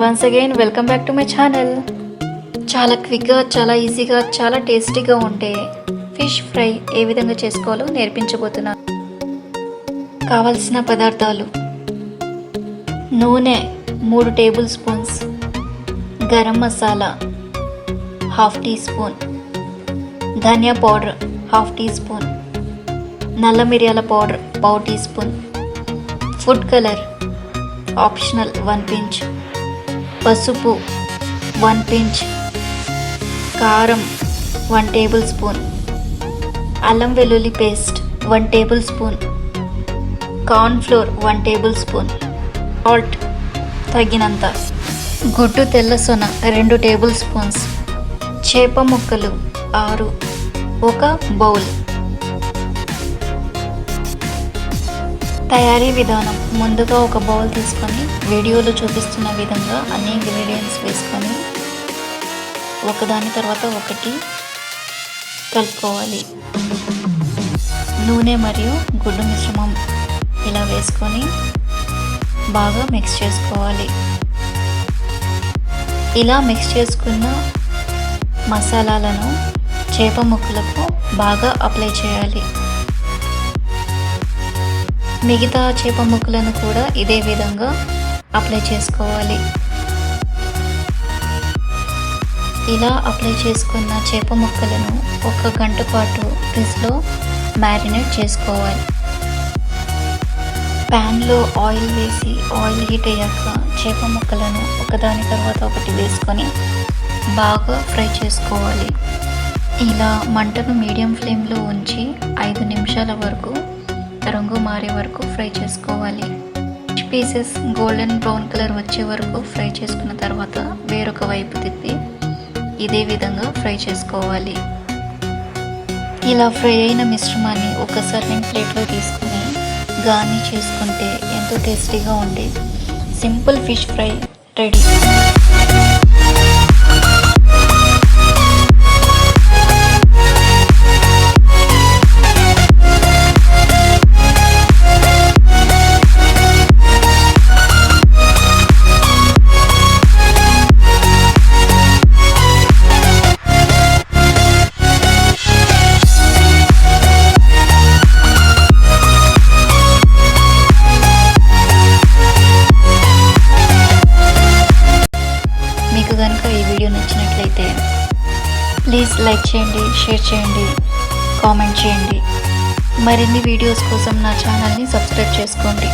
Once again welcome back to my channel. చాలా క్విక్గా, చాలా ఈజీగా, చాలా టేస్టీగా ఉండే ఫిష్ ఫ్రై ఏ విధంగా చేసుకోవాలో నేర్పించబోతున్నాను. కావలసిన పదార్థాలు: నూనె 3 tablespoons, garam masala 1/2 teaspoon, ధనియా పౌడర్ 1/2 టీ స్పూన్, నల్ల మిరియాల powder 1/2 teaspoon, food colour optional 1 pinch, పసుపు 1 పించ్, కారం 1 టేబుల్ స్పూన్, అల్లం వెల్లుల్లి paste 1 tablespoon, cornflour 1 tablespoon, salt తగినంత, గుడ్డు తెల్ల సొన 2 టేబుల్ స్పూన్స్, చేప ముక్కలు 6, ఒక బౌల్. తయారీ విధానం: ముందుగా ఒక బౌల్ తీసుకొని వీడియోలో చూపిస్తున్న విధంగా అన్ని ఇంగ్రీడియంట్స్ వేసుకొని ఒకదాని తర్వాత ఒకటి కలుపుకోవాలి. నూనె మరియు గుడ్డు మిశ్రమం ఇలా వేసుకొని బాగా మిక్స్ చేసుకోవాలి. ఇలా మిక్స్ చేసుకున్న మసాలాలను చేప ముక్కలకు బాగా అప్లై చేయాలి. మిగతా చేప ముక్కలను కూడా ఇదే విధంగా అప్లై చేసుకోవాలి. ఇలా అప్లై చేసుకున్న చేప ముక్కలను 1 గంట పాటు ఫ్రిడ్జ్లో మ్యారినేట్ చేసుకోవాలి. ప్యాన్లో ఆయిల్ వేసి ఆయిల్ హీట్ అయ్యాక చేప ముక్కలను ఒకదాని తర్వాత ఒకటి వేసుకొని బాగా ఫ్రై చేసుకోవాలి. ఇలా మంటను మీడియం ఫ్లేమ్లో ఉంచి 5 నిమిషాల వరకు రంగు మారే వరకు ఫ్రై చేసుకోవాలి. పీసెస్ గోల్డెన్ బ్రౌన్ కలర్ వచ్చే వరకు ఫ్రై చేసుకున్న తర్వాత వేరొక వైపు తిప్పి ఇదే విధంగా ఫ్రై చేసుకోవాలి. ఇలా ఫ్రై అయిన మిశ్రమాన్ని ఒక సర్వింగ్ ప్లేట్లో తీసుకుని గార్నిష్ చేసుకుంటే ఎంతో టేస్టీగా ఉండే సింపుల్ ఫిష్ ఫ్రై రెడీ. మీకు కనుక ఈ వీడియో నచ్చినట్లయితే ప్లీజ్ లైక్ చేయండి, షేర్ చేయండి, కామెంట్ చేయండి. మరిన్ని వీడియోస్ కోసం నా ఛానల్ని సబ్స్క్రైబ్ చేసుకోండి.